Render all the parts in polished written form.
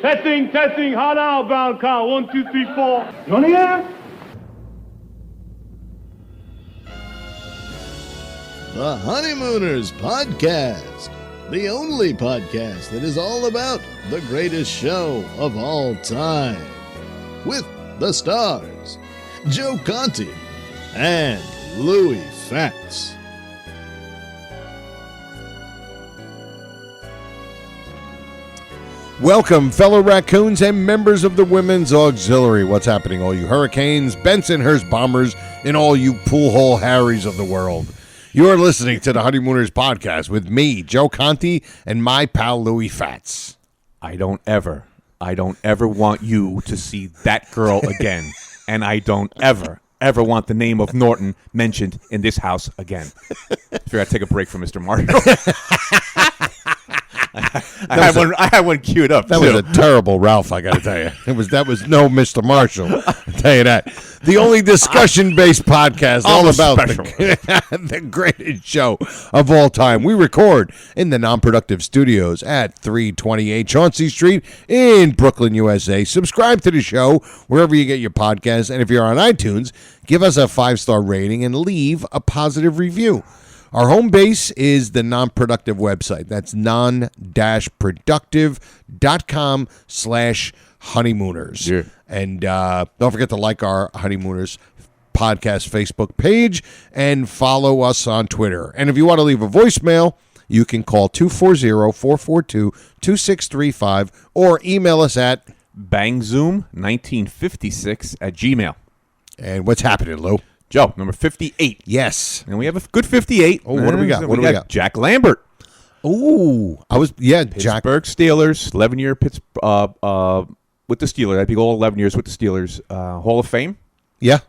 Testing, hot outbound count. 1, 2, 3, 4. You on the air? The Honeymooners Podcast, the only podcast that is all about the greatest show of all time. With the stars, Joe Conti and Louis Fatts. Welcome, fellow raccoons and members of the Women's Auxiliary. What's happening, all you Hurricanes, Bensonhurst Bombers, and all you pool hole Harrys of the world? You are listening to the Honeymooners Podcast with me, Joe Conti, and my pal Louis Fatts. I don't ever want you to see that girl again. And I don't ever want the name of Norton mentioned in this house again. I figured I'd take a break from Mr. Mario. I had one queued up. That was a terrible Ralph, I got to tell you. That was no Mr. Marshall, I'll tell you that. The only discussion-based podcast all about the greatest show of all time. We record in the Non-Productive Studios at 328 Chauncey Street in Brooklyn, USA. Subscribe to the show wherever you get your podcasts. And if you're on iTunes, give us a 5-star rating and leave a positive review. Our home base is the Non-Productive website. That's non-productive.com/honeymooners. Yeah. And don't forget to like our Honeymooners podcast Facebook page and follow us on Twitter. And if you want to leave a voicemail, you can call 240-442-2635 or email us at bangzoom1956@gmail. And what's happening, Lou? Joe, number 58. Yes. And we have a good 58. Oh, what do we got? What do we got? Jack Lambert. Ooh. Jack. Pittsburgh Steelers, 11-year with the Steelers. I think all 11 years with the Steelers. Hall of Fame. Yeah.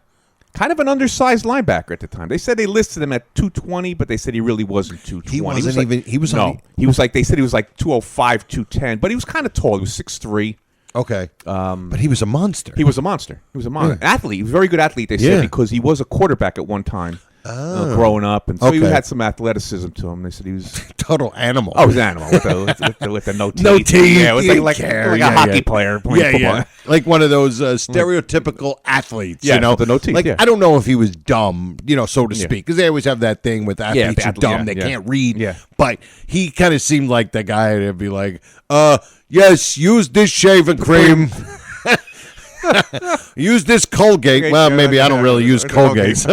Kind of an undersized linebacker at the time. They said they listed him at 220, but they said he really wasn't 220. He wasn't even. He was they said he was like 205, 210, but he was kind of tall. He was 6'3". Okay. But he was a monster. He was a monster. Yeah. Athlete. He was a very good athlete, they said, because he was a quarterback at one time growing up. And so he had some athleticism to him. They said he was total animal. Oh, he was an animal with the no teeth. No teeth. Yeah, it was like a hockey player playing football. Yeah. Like one of those stereotypical athletes, with the no teeth. Like, I don't know if he was dumb, so to speak, because they always have that thing with athletes who are dumb, they can't read. Yeah. But he kind of seemed like the guy that'd be like, yes, use this shaving cream. Use this Colgate. Well, maybe I don't really use Colgate.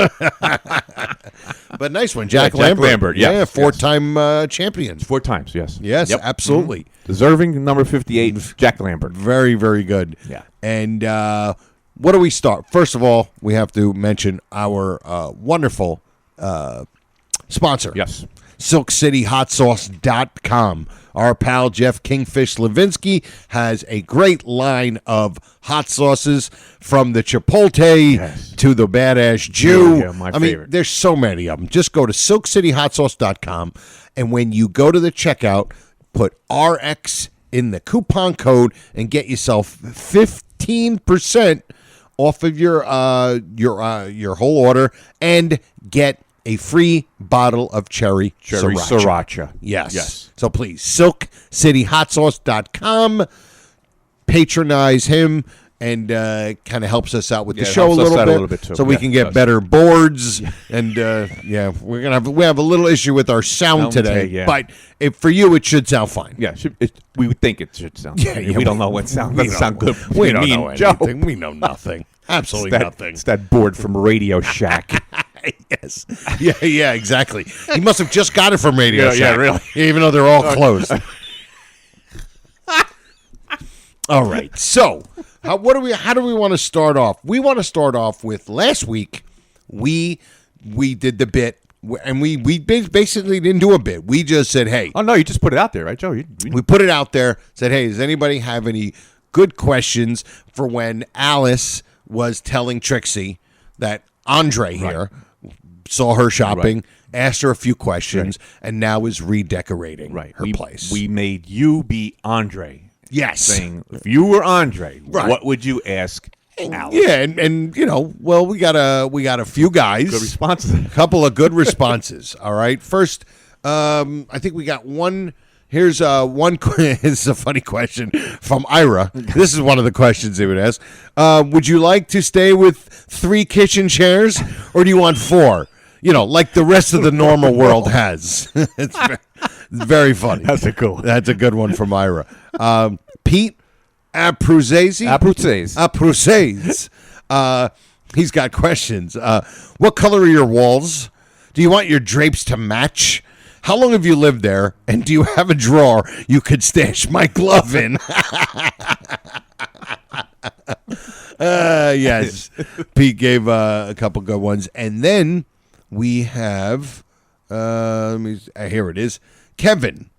But nice one, Jack Lambert. Yeah, four-time champions. 4 times, yes. Yes, absolutely. Mm-hmm. Deserving number 58, Jack Lambert. Very, very good. Yeah. And what do we start? First of all, we have to mention our wonderful sponsor. Yes. SilkCityHotSauce.com. Our pal Jeff Kingfish Levinsky has a great line of hot sauces, from the Chipotle to the Badass Jew. Yeah, my favorite. There's so many of them. Just go to SilkCityHotSauce.com, and when you go to the checkout, put RX in the coupon code and get yourself 15% off of your whole order, and get a free bottle of cherry sriracha. Yes. So please, SilkCityHotSauce.com. Patronize him, and kind of helps us out with the show a little bit too. So we can get better boards. And we have a little issue with our sound today, but for you it should sound fine. Yeah, we would think it should sound. We don't know what sound doesn't sound good. We don't know anything. We know nothing. Absolutely nothing. It's that board from Radio Shack. Yes. Yeah, exactly. He must have just got it from Radio Shack. Yeah, really. Even though they're all closed. All right. So, how do we want to start off? We want to start off with last week. We did the bit, and we basically didn't do a bit. We just said, hey. Oh no, you just put it out there, right, Joe? We put it out there. Said, hey, does anybody have any good questions for when Alice was telling Trixie that Andre here saw her shopping, asked her a few questions, and now is redecorating her place. We made you be Andre. Yes. Saying, if you were Andre, what would you ask Alice? Yeah, and we got a few guys. Good responses. A couple of good responses. All right. First, I think we got one Here's one. This is a funny question from Ira. This is one of the questions they would ask. Would you like to stay with 3 kitchen chairs, or do you want 4? You know, like the rest of the normal world has. It's very funny. That's a cool. That's a good one from Ira. Pete Apruzese. He's got questions. What color are your walls? Do you want your drapes to match? How long have you lived there? And do you have a drawer you could stash my glove in? Yes. Pete gave a couple good ones. And then we have, here it is, Kevin.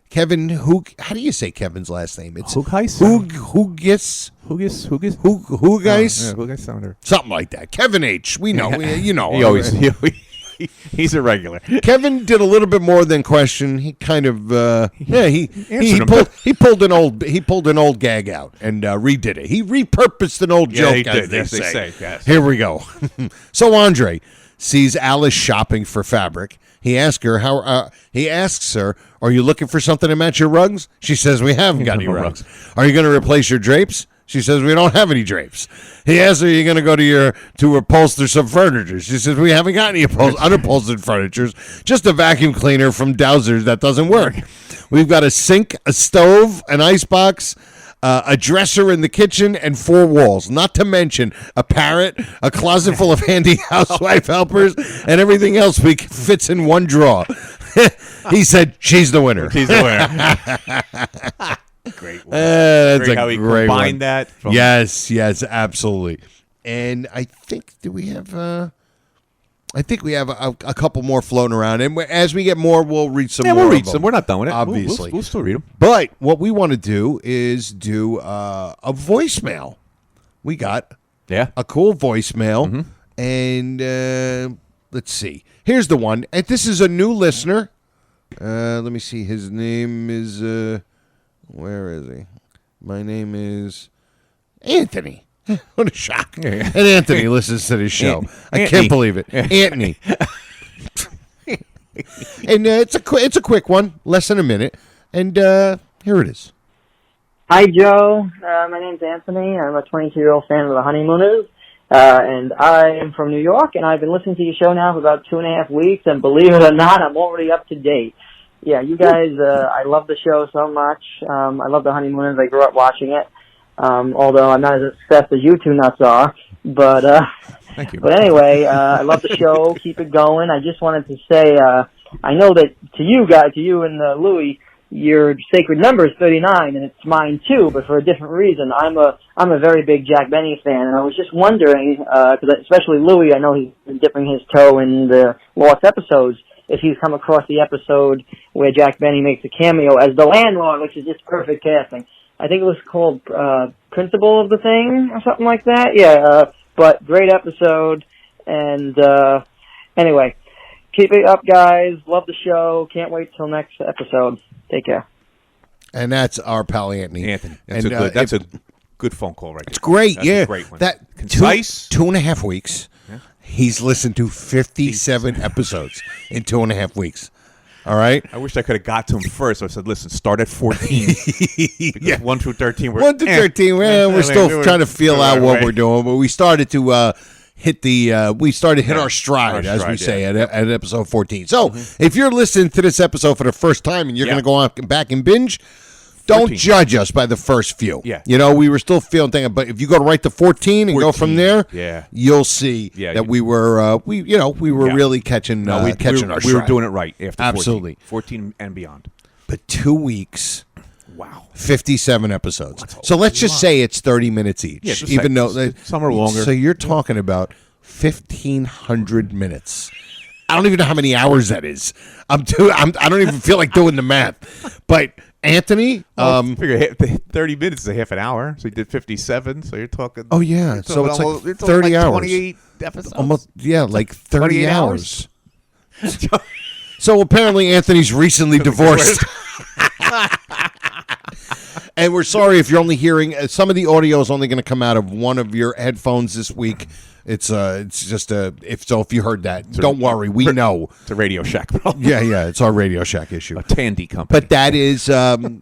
Kevin, how do you say Kevin's last name? It's Hugais? Hugais sounder. Something like that. Kevin H. We know. You know. He's a regular. Kevin did a little bit more than question. He kind of he pulled an old gag out and redid it. He repurposed an old joke, as they say. Yes. Here we go. So Andre sees Alice shopping for fabric. He asks her, are you looking for something to match your rugs? She says, we haven't got any rugs. Are you going to replace your drapes? She says, we don't have any drapes. He asks her, are you going to go to upholster some furniture? She says, we haven't got any unupholstered furniture. Just a vacuum cleaner from Dowser's that doesn't work. We've got a sink, a stove, an icebox, a dresser in the kitchen, and 4 walls. Not to mention a parrot, a closet full of handy housewife helpers, and everything else fits in one drawer. He said, she's the winner. She's the winner. Great one. That's great a how he great combined one. that. Yes, absolutely. And I think we have a couple more floating around, and as we get more, we'll read some. Yeah, more we'll read of them, some. We're not done with it. Obviously, we'll still read them. But what we want to do is do a voicemail. We got a cool voicemail, and let's see. Here's the one. And this is a new listener. Let me see. His name is. Where is he? My name is Anthony. What a shock. And Anthony listens to this show. I can't believe it. Anthony. And it's a quick one, less than a minute. And here it is. Hi, Joe. My name's Anthony. I'm a 22-year-old fan of the Honeymooners. And I am from New York, and I've been listening to your show now for about 2.5 weeks, and believe it or not, I'm already up to date. Yeah, you guys, I love the show so much. I love the Honeymooners. I grew up watching it, although I'm not as obsessed as you two nuts are. But thank you. But anyway, I love the show. Keep it going. I just wanted to say, I know that to you and Louie, your sacred number is 39, and it's mine too, but for a different reason. I'm a very big Jack Benny fan, and I was just wondering, because especially Louie, I know he's been dipping his toe in the lost episodes. If he's come across the episode where Jack Benny makes a cameo as the landlord, which is just perfect casting. I think it was called Principal of the Thing or something like that. Yeah, but great episode. And anyway, keep it up, guys. Love the show. Can't wait till next episode. Take care. And that's our pal Anthony. That's a good phone call right there. It's great, That's yeah. a great one. That concise. 2.5 weeks. Yeah. He's listened to 57 episodes in 2.5 weeks. All right. I wish I could have got to him first. I said, "Listen, start at 14." Yeah, 1 through 13. 1 through 13. We're still trying to feel out what we're doing, but we started to hit our stride, as we say, at episode 14. So, if you're listening to this episode for the first time and you're going to go back and binge, don't judge us by the first few. Yeah. You know, we were still feeling things, but if you go right to 14 and go from there, you'll see that we were really catching our stride. We were doing it right after 14. Absolutely. 14 and beyond. But 2 weeks. Wow. 57 episodes. So let's just say it's 30 minutes each. Yeah, even though some are longer. So you're talking about 1,500 minutes. I don't even know how many hours that is. I don't even feel like doing the math. But Anthony, figure 30 minutes is a half an hour. So you did 57. So you're talking. Oh yeah, so it's almost, like 30 hours. 28 episodes. Almost, yeah, like 30 hours. So apparently Anthony's recently divorced. And we're sorry if you're only hearing some of the audio is only going to come out of one of your headphones this week. It's just if you heard that, don't worry, we know It's a Radio Shack problem. yeah, it's our Radio Shack issue. A Tandy company. But that is,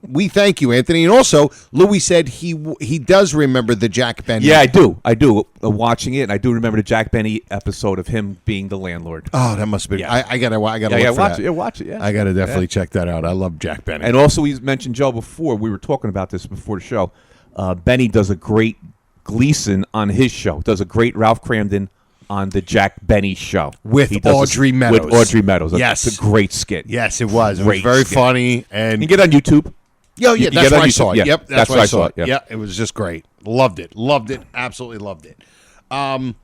we thank you, Anthony. And also, Louis said he does remember the Jack Benny. Yeah, I do. Watching it, and I do remember the Jack Benny episode of him being the landlord. Oh, that must have been. Yeah. I gotta look for watch that. it. Yeah, watch it. Yeah, I gotta definitely check that out. I love Jack Benny. And also, we mentioned Joe before. We were talking about this before the show. Benny does a great Gleason on his show. Does a great Ralph Cramden on the Jack Benny show with Audrey Meadows. With Audrey Meadows. Yes, it's a great skit. Yes, it was. It was Great very skit. funny, and You can get it on YouTube. yeah, You that's get it where on I YouTube. saw it. Yeah, Yep, that's where I saw it. Yeah. Yeah, it was just great. Loved it. Absolutely loved it. And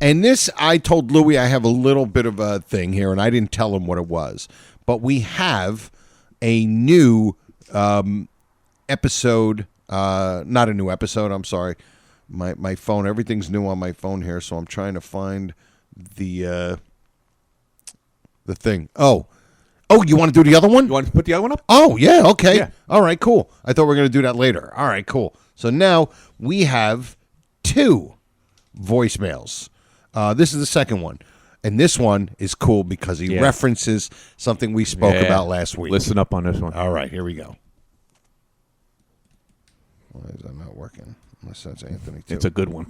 this, I told Louis I have a little bit of a thing here, and I didn't tell him what it was, but we have a new episode. Not a new episode. I'm sorry. My phone. Everything's new on my phone here, so I'm trying to find the thing. Oh, you want to do the other one? You want to put the other one up? Oh, yeah, okay. Yeah. All right, cool. I thought we were going to do that later. All right, cool. So now we have 2 voicemails. This is the second one. And this one is cool because he references something we spoke about last week. Listen up on this one. All right, here we go. Why is that not working? Unless that's Anthony, too. It's a good one.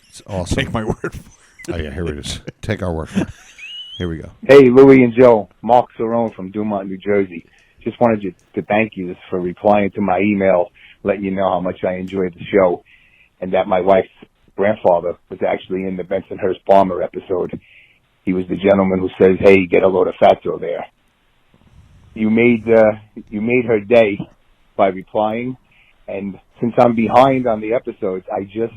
It's awesome. Take my word for it. Oh, yeah, here it is. Take our word for it. Here we go. Hey, Louie and Joe. Mark Cerrone from Dumont, New Jersey. Just wanted to thank you for replying to my email, letting you know how much I enjoyed the show, and that my wife's grandfather was actually in the Bensonhurst Farmer episode. He was the gentleman who says, "Hey, get a load of fatso there." You made her day by replying, and since I'm behind on the episodes, I just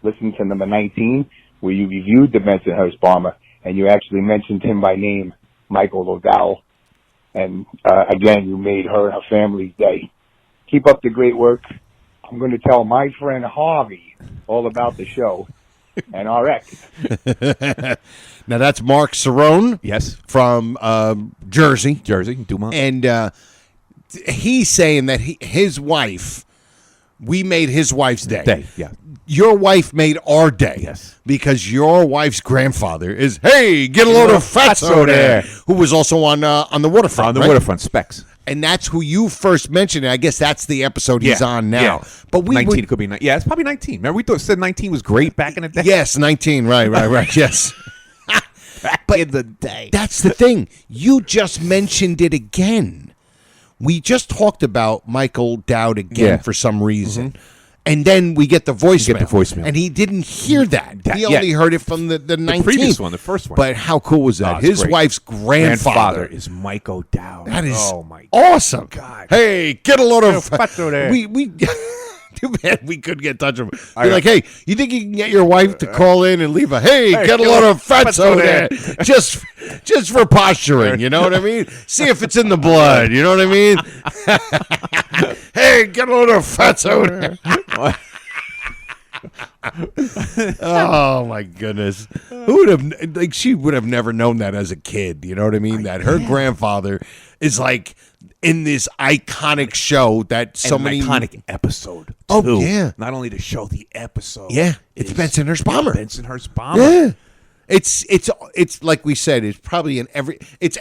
listened to number 19 where you reviewed the Bensonhurst Farmer, and you actually mentioned him by name, Michael O'Dowell. And again, you made her and her family's day. Keep up the great work. I'm going to tell my friend Harvey all about the show and our ex. Now, that's Mark Cerrone. Yes. From Jersey. Dumont. And he's saying that his wife, we made his wife's day. Yeah. Your wife made our day. Yes. Because your wife's grandfather is, hey, get a load of fatso there, who was also on the waterfront. On the right? waterfront, Specs. And that's who you first mentioned. I guess that's the episode he's on now. Yeah. But we 19 would, could be 19. Yeah, it's probably 19. Remember we said 19 was great back in the day? Yes, 19. Right. Yes. Back in the day. That's the thing. You just mentioned it again. We just talked about Michael Dowd again for some reason. Mm-hmm. And then we get the voicemail. And he didn't hear that. He only heard it from the 19th. The previous one, the first one. But how cool was that? His great. wife's grandfather is Mike O'Dowd. That is my awesome. God. Hey, get a load of fatso there. We too bad we couldn't get in touch with him. Be like, hey, you think you can get your wife to call in and leave hey, get a load of fatso there. just for posturing, you know what I mean? See if it's in the blood, you know what I mean? Hey, get a load of fatso there. Oh my goodness. Who would have she would have never known that as a kid, you know what I mean? That her grandfather is like in this iconic show that so many iconic episode. Oh, too. yeah. Not only the show, the episode. Yeah, it's Bensonhurst Bomber. Bensonhurst Bomber. Yeah. It's like we said. It's probably in it's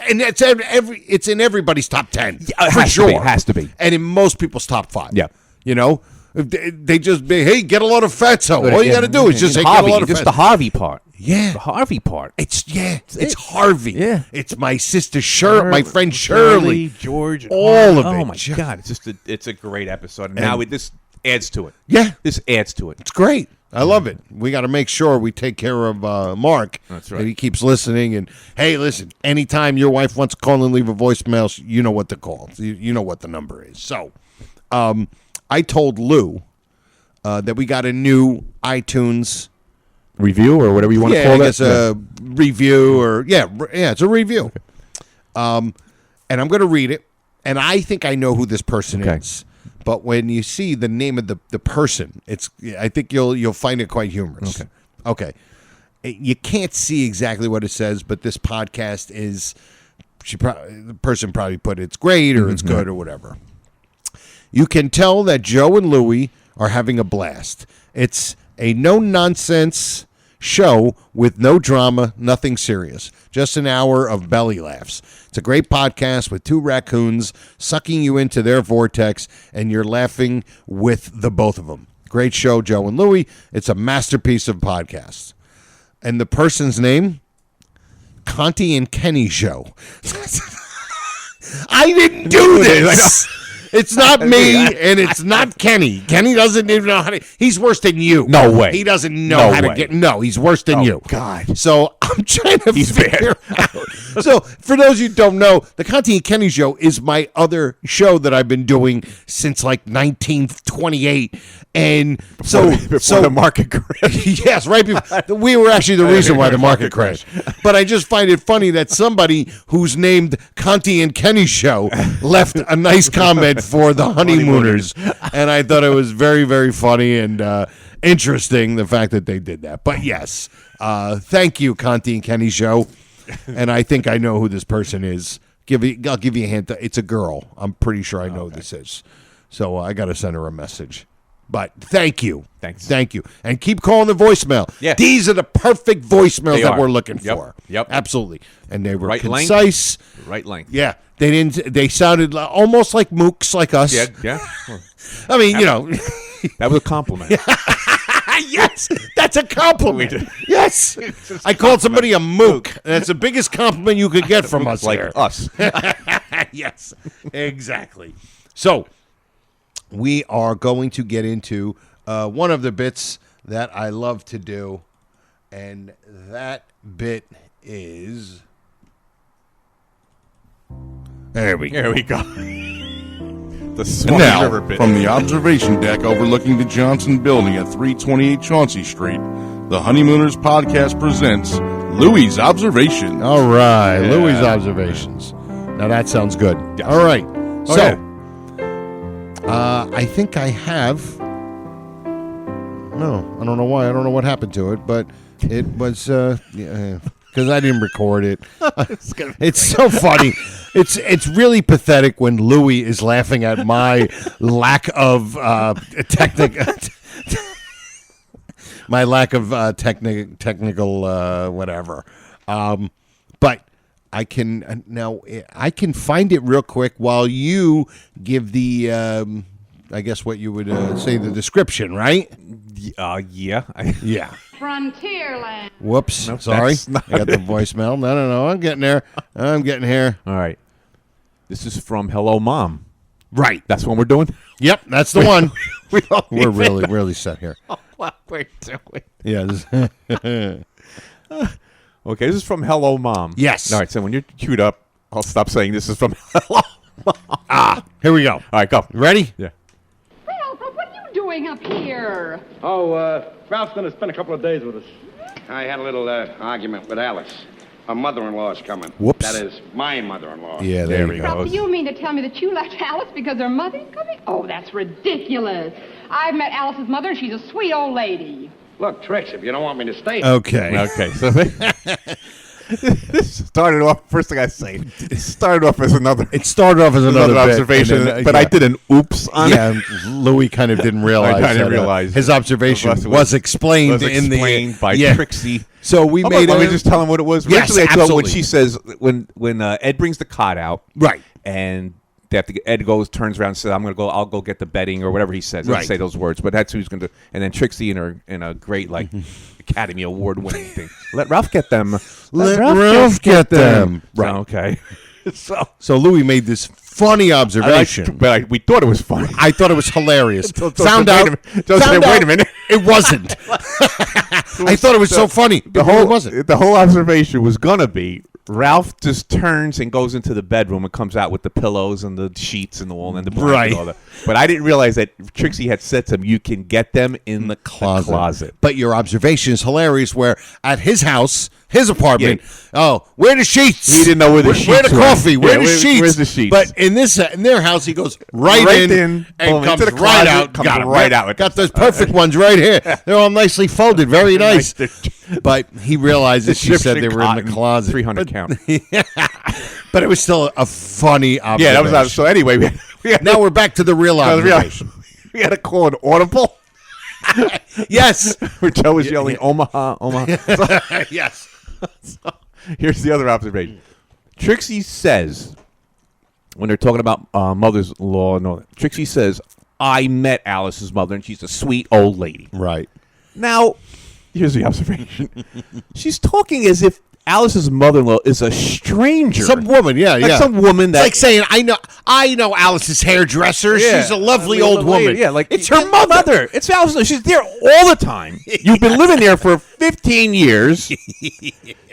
in everybody's top 10 for sure. It has to be, and in most people's top 5. Yeah, you know, they just be hey, get a lot of fatso. All you got to do is just say Harvey, get a lot of just fatso. the Harvey part. Yeah, the Harvey part. It's Harvey. Yeah, it's my sister Shirley, my friend Shirley, George, all of it. Oh my God, it's a great episode. And now this adds to it. Yeah, this adds to it. It's great. I love it. We got to make sure we take care of Mark. That's right. That he keeps listening. And, hey, listen, anytime your wife wants to call and leave a voicemail, you know what to call. You know what the number is. So I told Lou that we got a new iTunes review or whatever you want to call it. It's a review or, it's a review. And I'm going to read it. And I think I know who this person is. But when you see the name of the person, I think you'll find it quite humorous. Okay. You can't see exactly what it says, but this podcast is the person probably put it's great or it's good or whatever. You can tell that Joe and Louie are having a blast. It's a no-nonsense show with no drama, nothing serious. Just an hour of belly laughs. It's a great podcast with two raccoons sucking you into their vortex, and you're laughing with the both of them. Great show, Joe and Louie. It's a masterpiece of podcasts. And the person's name? Conti and Kenny Show. I didn't do this. It's not me, and it's not Kenny. Kenny doesn't even know how to. He's worse than you. No way. He doesn't know how to get. No, he's worse than you. God. So I'm trying to figure out. So for those you don't know, the Conti and Kenny Show is my other show that I've been doing since like 1928, and before the market crashed. Yes, right before. We were actually the reason why the market crashed. But I just find it funny that somebody who's named Conti and Kenny Show left a nice comment for the Honeymooners, and I thought it was very, very funny and interesting, the fact that they did that. But yes, thank you, Conti and Kenny Show, and I think I know who this person is. I'll give you a hint. It's a girl. I'm pretty sure I know who this is. So I got to send her a message. But thank you. Thank you. And keep calling the voicemail. Yeah. These are the perfect voicemails that we're looking for. Yep. Absolutely. And they were Right concise. Right length. Yeah. They sounded almost like mooks like us. Yeah. I mean, you know. That was a compliment. Yes. That's a compliment. Yes. I called somebody a mook. That's the biggest compliment you could get from us like here. us. Yes. Exactly. So, we are going to get into one of the bits that I love to do, and that bit is... There we go. The And Swan now, River bit. from the observation deck overlooking the Johnson Building at 328 Chauncey Street, the Honeymooners podcast presents Louie's Observation. All right, Louie's Observations. Now that sounds good. Yes. All right. Oh, So, I think I have... No, I don't know why. I don't know what happened to it, but it was... because I didn't record it. It's so funny. It's really pathetic when Louie is laughing at my lack of technical whatever. But I can find it real quick while you give the I guess what you would say the description, right? Yeah. Yeah. Frontierland. Whoops. Nope, Sorry. that's not I got the voicemail. No. I'm getting there. I'm getting here. All right. This is from Hello Mom. Right. That's what we're doing? Yep. That's the one. We're We're really set here. what we're doing. Yeah. Okay, this is from Hello Mom. Yes. All right, so when you're queued up, I'll stop saying this is from Hello Mom. Here we go. All right, go. Ready? Yeah. Ralph, what are you doing up here? Oh, Ralph's gonna spend a couple of days with us. I had a little argument with Alice. Her mother-in-law's coming. Whoops. That is, my mother-in-law. Yeah, there we Ralph, go. do you mean to tell me that you left Alice because her mother's coming? Oh, that's ridiculous. I've met Alice's mother, and she's a sweet old lady. Look, Trix, if you don't want me to stay... Okay. Okay, so this started off, first thing I say, it started off as another Another bit, observation, and then, but I did an oops on it. Yeah, Louis kind of didn't realize. I didn't that, realize his observation was explained by Trixie. So we made. Let me just tell him what it was. Yes, Originally, I thought when absolutely. she says when Ed brings the cot out, Right. and they have to Ed turns around and says, I'll go get the bedding or whatever he says. Doesn't Right. say those words, but that's who he's going to. And then Trixie in a great like Academy Award winning thing. Let Ralph get them. Let Ralph get them. Right. Right. Okay. So Louis made this funny observation. We thought it was funny. I thought it was hilarious. Found out. Wait a minute. It wasn't. I thought it was so funny. The whole observation was gonna be Ralph just turns and goes into the bedroom and comes out with the pillows and the sheets and the wall and the blanket Right. and all that. But I didn't realize that Trixie had said to him, "You can get them in the closet." But your observation is hilarious. Where at his house, his apartment. Yeah. Oh, where the sheets? He didn't know where the sheets Where the were. coffee? Yeah, Where the sheets? where's the sheets? But in their house, he goes right in boom, and comes into the right closet, out. comes Got 'em. right out. Got those perfect ones right here. They're all nicely folded. Very nice. But he realizes she said they were in the closet. 300 but, count. But it was still a funny observation. Yeah, that was so. Anyway, Now we're back to the real observation. we had to call an audible. Yes. Where Joe was yelling, Omaha, Omaha. Yes. So, here's the other observation. Trixie says, when they're talking about mother's-in-law and all that, Trixie says, I met Alice's mother, and she's a sweet old lady. Right. Now, here's the observation. She's talking as if Alice's mother-in-law is a stranger. Some woman, yeah. Some woman that... It's like saying, I know Alice's hairdresser. Yeah. She's a lovely old lady. woman. Yeah, like it's her mother. It's Alice. She's there all the time. You've been living there for 15 years.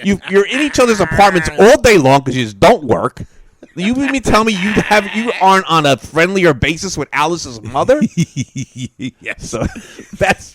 You're in each other's apartments all day long because you just don't work. You mean tell me you aren't on a friendlier basis with Alice's mother? Yes. So that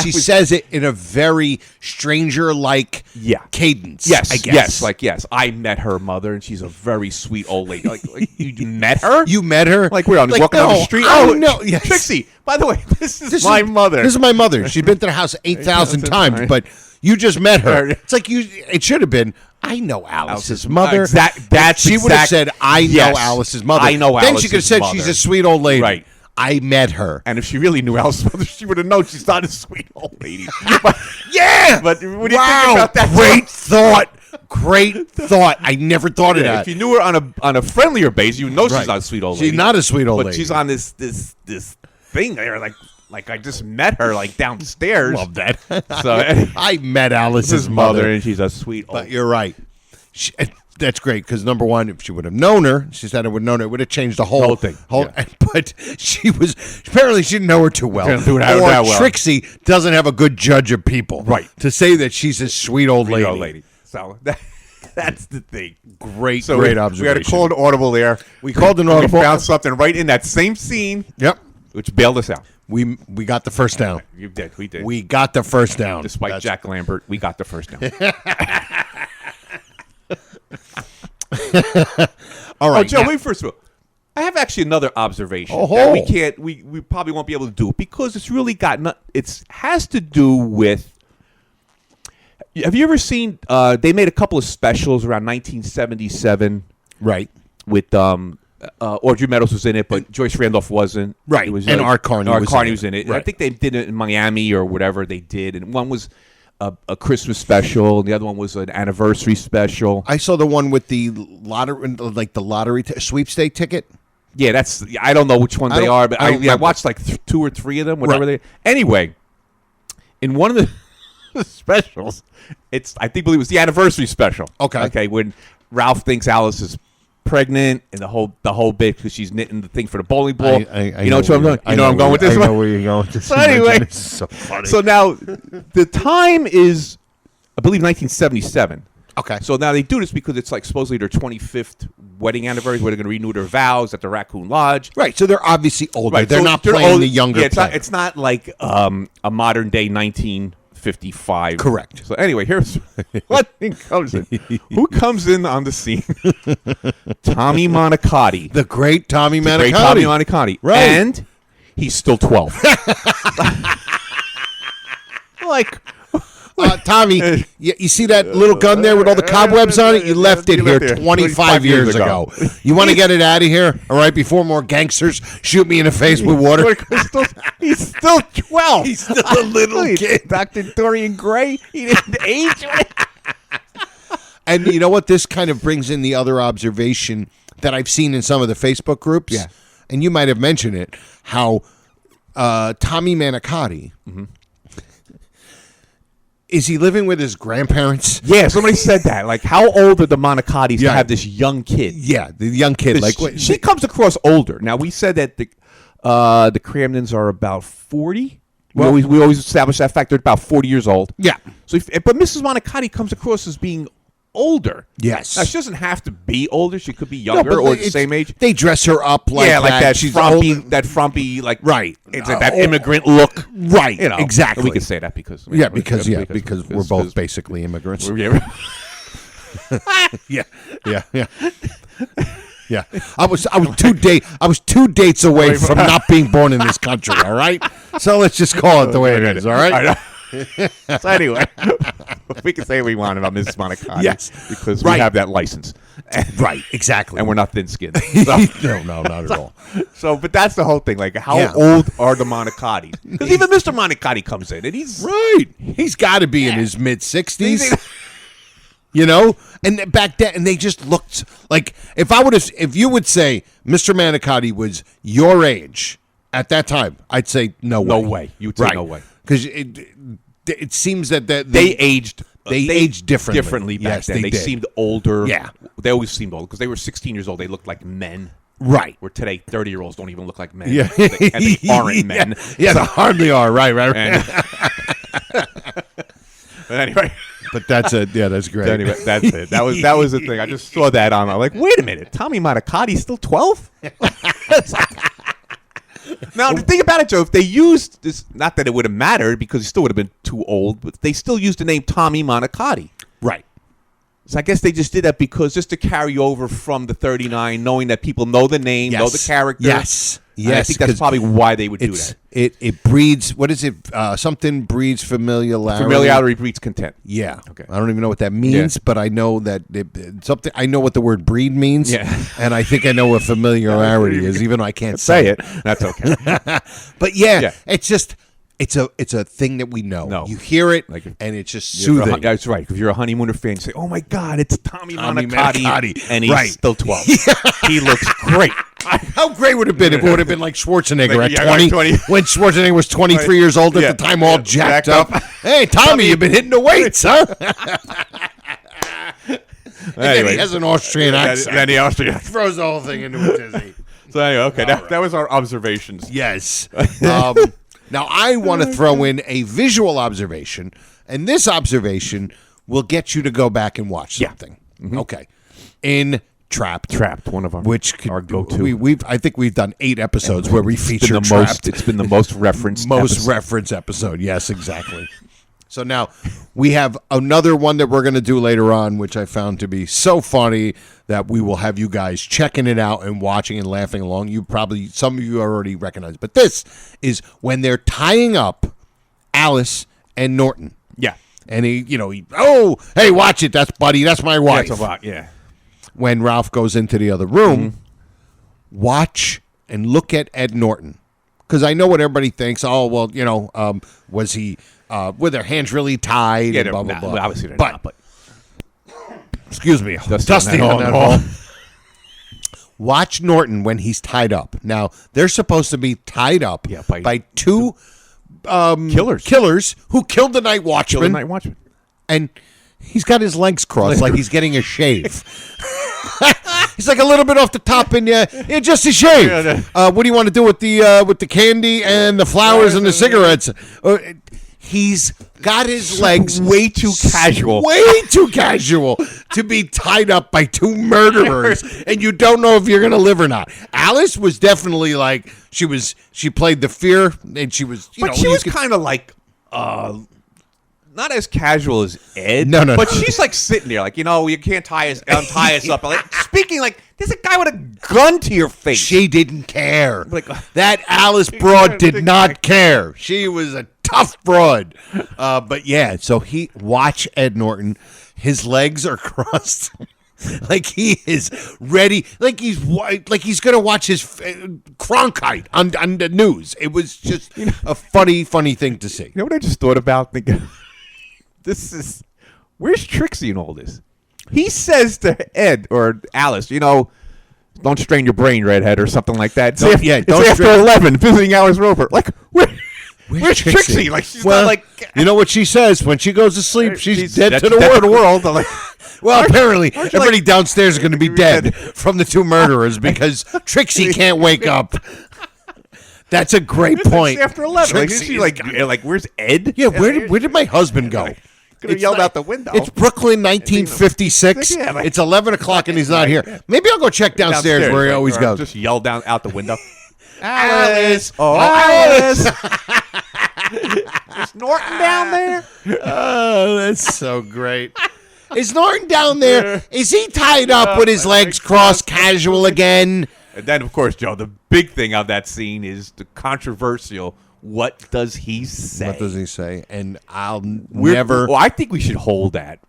she says it in a very stranger-like cadence. Yes, I guess. yes, like yes. I met her mother, and she's a very sweet old lady. Like you met her? You met her? Like we're walking down the street. Oh no, yes. Trixie. By the way, this is my mother. This is my mother. She's been to the house 8,000 times, but you just met her. It's like it should have been. I know Alice's mother. She would have said, "I know Alice's mother." I know. Then she could have said, "She's a sweet old lady." Right. I met her. And if she really knew Alice's mother, she would have known she's not a sweet old lady. Yeah. But when you think about that, great thought. Great thought. I never thought of that. If you knew her on a friendlier base, you know she's not a sweet old lady. She's not a sweet old lady. But she's on this thing there, like I just met her downstairs. Love that. So I met Alice's mother, and she's a sweet old. But you're right. That's great because number one, if she would have known her, she said I would have known her. It would have changed the whole thing. But apparently she didn't know her too well. Or Trixie doesn't have a good judge of people. Right. To say that she's a sweet old lady. So that's the thing. Great So observation. We had to call an audible there. We called an audible. We found something right in that same scene. Yep. Which bailed us out. We got the first down. You did. We did. We got the first down. Despite Jack Lambert, we got the first down. All right. Oh, Joe, wait first of all. I have actually another observation. That we probably won't be able to do because it's really has to do with. Have you ever seen? They made a couple of specials around 1977. Right. With Audrey Meadows was in it, but Joyce Randolph wasn't. Right. It was and Art Carney was in it. Right. I think they did it in Miami or whatever they did, and one was a Christmas special, and the other one was an anniversary special. I saw the one with the lottery, like the lottery sweepstake ticket. Yeah, I don't know which one they are, but I watched like 2 or 3 of them, whatever they. Anyway, in one of the specials, I believe it was the anniversary special. Okay, when Ralph thinks Alice is pregnant and the whole bit because she's knitting the thing for the bowling ball. You know what I'm going. You know where I'm going with this. I know where you're going with this. So anyway, this is so funny. So now the time is, I believe, 1977. Okay. So now they do this because it's like supposedly their 25th wedding anniversary where they're going to renew their vows at the Raccoon Lodge. Right. So they're obviously older. Right, they're so not they're playing older. the younger. Yeah, it's not like a modern day 1955. Correct. So anyway, here's what thing comes in. Who comes in on the scene? Tommy Monacotti. The great Tommy Monacotti. Great Tommy Monacotti. Right. And he's still 12. Like, Tommy, you see that little gun there with all the cobwebs on it? You left it here 25 years ago. You want to get it out of here? All right, before more gangsters shoot me in the face with water? He's still 12. He's still a little kid. Dr. Dorian Gray, he didn't age. And you know what? This kind of brings in the other observation that I've seen in some of the Facebook groups. Yeah. And you might have mentioned it, how Tommy Monacotti... Mm-hmm. Is he living with his grandparents? Yeah, somebody said that. Like, how old are the Monacottis to have this young kid? Yeah, the young kid. She comes across older. Now, we said that the Cramdens are about 40. Well, we always establish that fact. They're about 40 years old. Yeah. So, but Mrs. Monacotti comes across as being older. Yes. Now, she doesn't have to be older. She could be younger or the same age. They dress her up like like that She's frumpy, like right. It's like that immigrant look, right? You know, exactly. We can say that because because we're both basically immigrants. Yeah. I was 2 dates away from not being born in this country. All right, so let's just call it the way it is. All right. So anyway, we can say what we want about Mrs. Monacotti. Yes, because we have that license. Right, exactly. And we're not thin-skinned. So. No, not at all. So, but that's the whole thing. Like, how old are the Monacottis? Because even Mr. Monacotti comes in, and he's right. He's got to be in his mid-60s. You know, and back then, and they just looked like if you would say Mr. Manicotti was your age at that time, I'd say no way. No way. You would say no way. Because it seems that they aged. They aged differently. Back then. They did. seemed older. Yeah. They always seemed old because they were 16 years old. They looked like men. Right. Where today, 30-years-olds don't even look like men. Yeah. And they aren't men. Yeah, they hardly are. Right. But anyway. But that's great. Anyway, that's it. That was the thing. I just saw that on. I'm like, wait a minute, Tommy Monacotti still 12? Now the thing about it, Joe, if they used this, not that it would have mattered because he still would have been too old, but they still used the name Tommy Monacotti. Right. So I guess they just did that because just to carry over from the 39, knowing that people know the name, know the character. Yes. And I think that's probably why they would do that. It breeds, what is it? Something breeds familiarity. Familiarity breeds contempt. Yeah. Okay. I don't even know what that means, but I know that something. I know what the word breed means. Yeah. And I think I know what familiarity is, even though I can't say it. That's okay. But it's just. It's a thing that we know. No. You hear it, and it's just soothing. That's right. If you're a Honeymooner fan, you say, "Oh my God, it's Tommy Monacotti, and he's still 12. He looks great." How great would it have been if it would have been like Schwarzenegger at 20 when Schwarzenegger was 23 years old at the time, all jacked up. Hey, Tommy, you've been hitting the weights, huh? Anyway, he has an Austrian accent. Then the Austrian throws the whole thing into a dizzy. So anyway, okay, that was our observations. Yes. Now, I want to throw in a visual observation, and this observation will get you to go back and watch something. Yeah. Mm-hmm. Okay. In Trapped, one of our go-to. I think we've done 8 episodes where we feature Trapped. It's been the most referenced referenced episode. Yes, exactly. So now we have another one that we're going to do later on, which I found to be so funny that we will have you guys checking it out and watching and laughing along. Some of you already recognize it. But this is when they're tying up Alice and Norton. Yeah. And hey, watch it. That's Buddy. That's my wife. That's a lot, yeah. When Ralph goes into the other room, watch and look at Ed Norton. Because I know what everybody thinks. Oh, well, was he... were their hands really tied? Yeah, and blah, blah, blah. Well, obviously they're not, but... Excuse me. Dusty on that hall. Watch Norton when he's tied up. Now, they're supposed to be tied up by 2 killers who killed the night watchman. And he's got his legs crossed like he's getting a shave. He's like a little bit off the top, and just a shave. What do you want to do with the candy and the flowers and the cigarettes? He's got his legs way too casual to be tied up by 2 murderers, and you don't know if you're going to live or not. Alice was definitely like she played the fear, and she was. But she was kind of like. Not as casual as Ed. No. But she's like sitting there, like, you can't untie us up. Like, speaking like, there's a guy with a gun to your face. She didn't care. Like, that Alice broad did not care. She was a tough broad. But yeah, so watch Ed Norton. His legs are crossed. Like he is ready. Like he's going to watch his Cronkite on the news. It was just a funny thing to see. You know what I just thought about? Where's Trixie in all this? He says to Ed or Alice, don't strain your brain, redhead, or something like that. It's after 11, visiting hours are over. Like, where's Trixie? Like, she's not like... You know what she says? When she goes to sleep, she's dead to the world. Like, well, apparently, everybody downstairs is going to be dead from the 2 murderers because Trixie can't wake up. That's a great point. After 11. Like, where's Ed? Yeah, where did my husband go? Could have yelled out the window. It's Brooklyn, 1956. Yeah, like- It's 11 o'clock and he's not here. Maybe I'll go check downstairs where he always goes. Just yell down out the window. Alice! Oh, Alice! Is Norton down there? Oh, that's so great. Is Norton down there? Is he tied up with his legs crossed casual again? And then, of course, Joe, the big thing of that scene is the controversial, what does he say? What does he say? And I'll never... Well, I think we should hold that.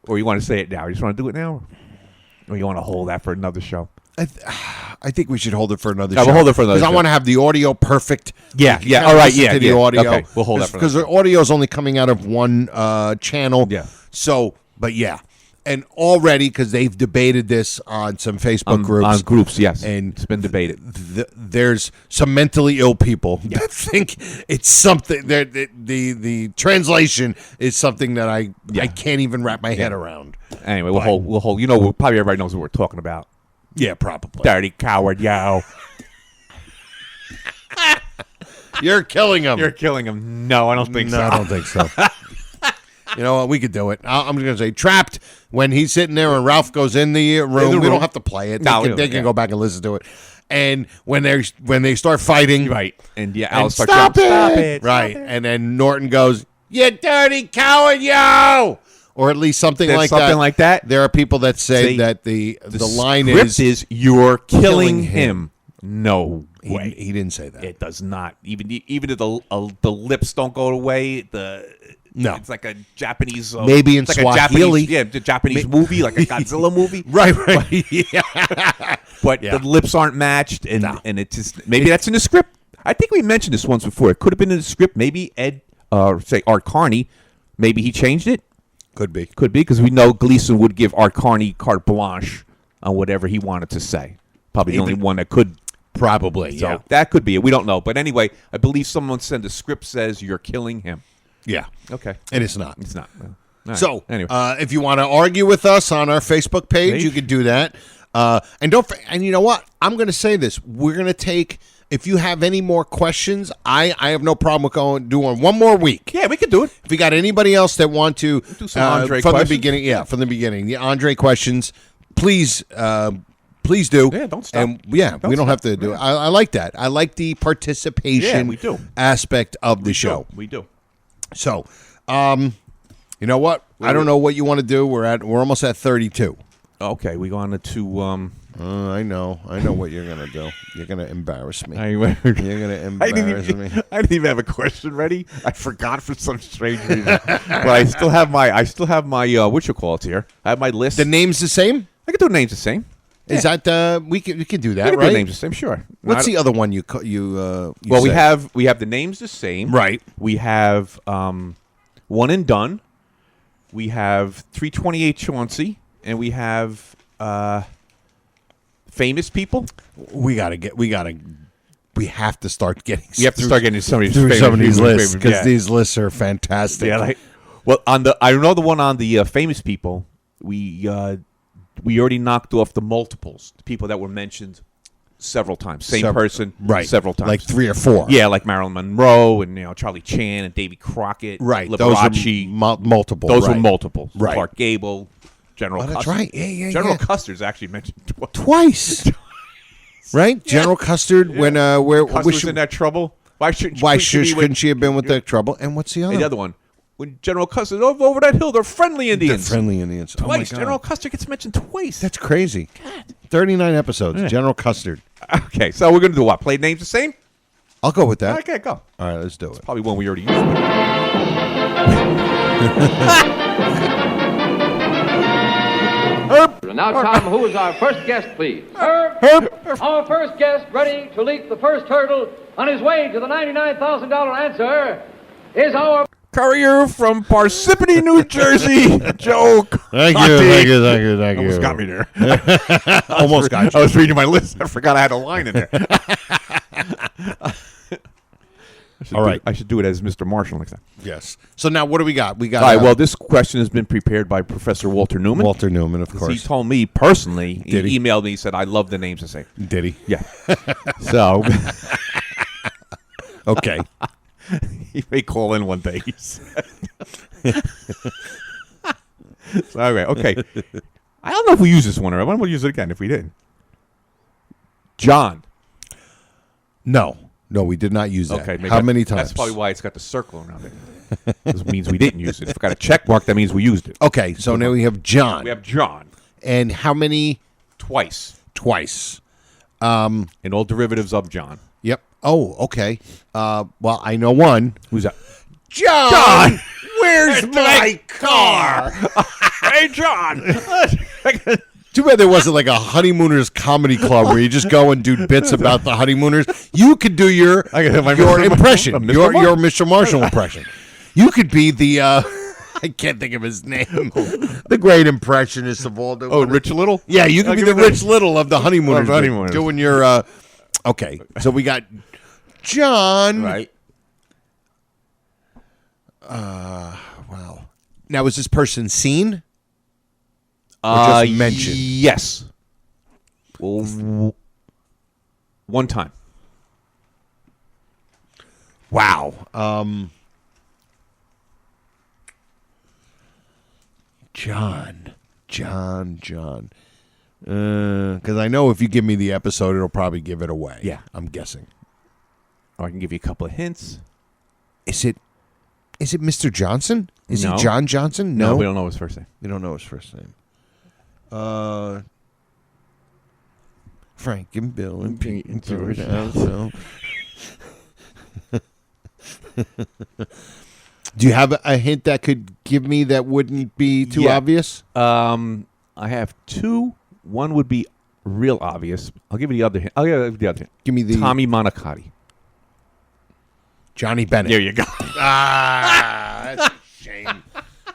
Or you want to say it now? You just want to do it now? Or you want to hold that for another show? I think we should hold it for another show. We'll hold it for another show. Because I want to have the audio perfect. Yeah, You can't all right, listen yeah, to the yeah. audio. Okay, we'll hold that for Because another the audio is only coming out of one channel. Yeah. So, but yeah. And already, because they've debated this on some Facebook groups. On groups, yes. And it's been debated. There's some mentally ill people that think it's something. The translation is something that I can't even wrap my head around. Anyway, we'll hold. You know, probably everybody knows what we're talking about. Yeah, probably. Dirty coward, yo. You're killing him. You're killing him. No, I don't think so. I don't think so. You know what? We could do it. I'm just going to say Trapped, when he's sitting there and Ralph goes in the room. We don't have to play it. They can go back and listen to it. And when they start fighting. Right. And yeah, and Alice starts stop yelling, it. Right. And then Norton goes, "You dirty coward, yo!" Or at least something like that. There are people that say that the line is "You're killing him." No way. He didn't say that. It does not. Even if the lips don't go away. No, it's like a Japanese. Maybe in it's Swahili. Like a Japanese movie, like a Godzilla movie. Right. But the lips aren't matched, and it just maybe that's in the script. I think we mentioned this once before. It could have been in the script. Maybe Art Carney, maybe he changed it. Could be, because we know Gleason would give Art Carney carte blanche on whatever he wanted to say. Probably the only one that could. Probably, so that could be it. We don't know, but anyway, I believe someone said the script says you're killing him. Yeah. Okay. And it's not. It's not. Right. So, anyway. If you want to argue with us on our Facebook page, you could do that. And you know what? I'm going to say this. We're going to take, if you have any more questions, I have no problem with doing one more week. Yeah, we could do it. If you got anybody else that want to, do some Andre from questions. the beginning, from the beginning, the Andre questions, please do. Yeah, don't stop. And we don't have to do it. I like that. I like the participation aspect of the show. We do. So, you know what? I don't know what you want to do. We're almost at 32. Okay, we go on to I know what you're gonna do. You're gonna embarrass me. You're gonna embarrass me. I didn't even have a question ready. I forgot for some strange reason. But I still have my what you call it here. I have my list. The name's the same. I can do names the same. Is that we can do that, We can right? do names the same, sure. What's the other one you well, said? we have the names the same. Right. We have One and Done. We have 328 Chauncey, and we have famous people. We have to start getting. We have to start getting some of these lists because these lists are fantastic. Yeah. I know the one on the famous people. We already knocked off the multiples, the people that were mentioned several times, same person, right? Several times, like 3 or 4. Yeah, like Marilyn Monroe and Charlie Chan and Davy Crockett, right? Liberace. Those are multiple. Those were multiples. Right. Clark Gable, General. Custer. That's right. Yeah. General Custer's actually mentioned twice. Right, yeah. General Custard. Yeah. When Custer was in that trouble. Couldn't she have been with the trouble? And what's the other? And the other one. When General Custer over that hill, they're friendly Indians. Twice. Oh my God. General Custer gets mentioned twice. That's crazy. God. 39 episodes. Yeah. General Custard. Okay, so we're going to do what? Play names the same? I'll go with that. Okay, go. All right, let's do it. Probably one we already used. Herb. Now, Tom, who is our first guest, please? Herb. Our first guest, ready to leap the first hurdle on his way to the $99,000 answer, is our courier from Parsippany, New Jersey, Joe. Thank you. Almost got me there. Almost got you. I was reading my list. I forgot I had a line in there. All right. I should do it as Mr. Marshall next time. Yes. So now what do we got? We got. All right. Well, this question has been prepared by Professor Walter Newman. Walter Newman, of course. He told me personally. He emailed me. He said, "I love the names the same." Did he? Yeah. So. Okay. He may call in one day. So, all right, okay. I don't know if we used this one already. Why don't we use it again if we did? John. No, we did not use that. Okay, how many times? That's probably why it's got the circle around it. This means we didn't use it. If it got a check mark, that means we used it. Okay, so now we have John. We have John. And how many? Twice. And all derivatives of John. Yep. Oh, okay. Well, I know one. Who's that? John! Where's my car? Hey, John! Too bad there wasn't like a Honeymooners comedy club where you just go and do bits about the Honeymooners. You could do your impression, your Mr. Marshall impression. You could be the, I can't think of his name, the great impressionist of all the... Oh, Rich Little? Yeah, you could be the Rich Little of the Honeymooners. Honeymooners. Doing your, okay, so we got John. Right. Wow. Now, is this person seen? Or just mentioned? Yes. Well, one time. Wow. John. Because I know if you give me the episode, it'll probably give it away. Yeah. I'm guessing. Or I can give you a couple of hints. Is it Mr. Johnson? Is No. he John Johnson? No, we don't know his first name. We don't know his first name. Frank and Bill and Pete and George. Also. Do you have a hint that could give me that wouldn't be too obvious? I have two. One would be real obvious. I'll give you the other hint. I'll give you the other hint. Give me the Tommy Monacotti. Johnny Bennett. There you go. That's a shame.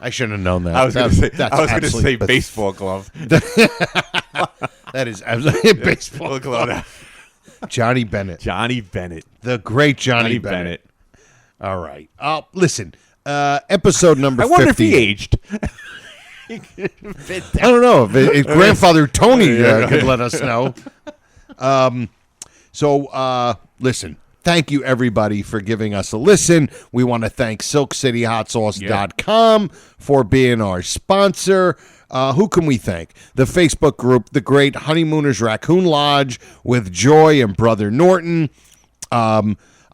I shouldn't have known that. I was going to say absolutely baseball glove. That is absolutely a baseball glove. Johnny Bennett. Johnny Bennett. The great Johnny Bennett. All right. Listen, episode number 50. I wonder if he aged. I don't know. If grandfather Tony could let us know. Listen. Thank you, everybody, for giving us a listen. We want to thank SilkCityHotSauce.com for being our sponsor. Who can we thank? The Facebook group, The Great Honeymooners Raccoon Lodge with Joy and Brother Norton.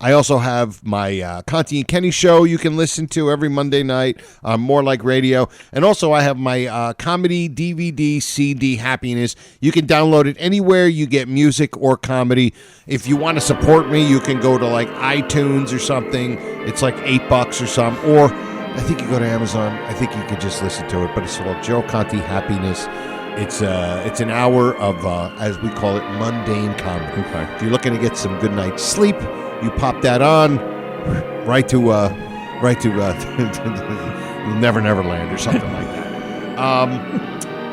I also have my Conti and Kenny show you can listen to every Monday night, More Like Radio. And also I have my comedy DVD CD Happiness. You can download it anywhere you get music or comedy. If you want to support me, you can go to like iTunes or something. It's like $8 or something. Or I think you go to Amazon. I think you could just listen to it. But it's called Joe Conti Happiness. It's an hour of, as we call it, mundane comedy. Okay. If you're looking to get some good night's sleep, you pop that on, right to Never Neverland or something like that.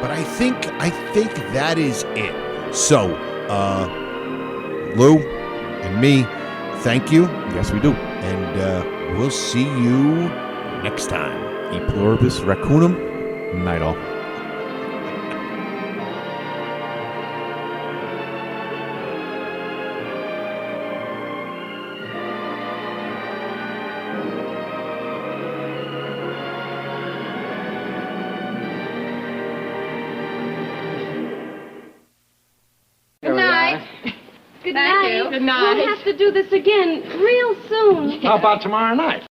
But I think that is it. So, Lou and me, thank you. Yes, we do. And we'll see you next time. E pluribus raccoonum. Night all. Good night. We'll have to do this again real soon. How about tomorrow night?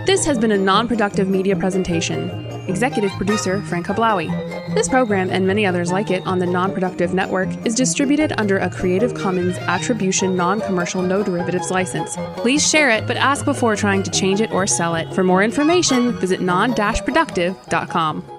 This has been a non-productive media presentation. Executive producer Frank Hablawi. This program and many others like it on the Non-Productive Network is distributed under a Creative Commons Attribution Non-Commercial No Derivatives license. Please share it, but ask before trying to change it or sell it. For more information, visit non-productive.com.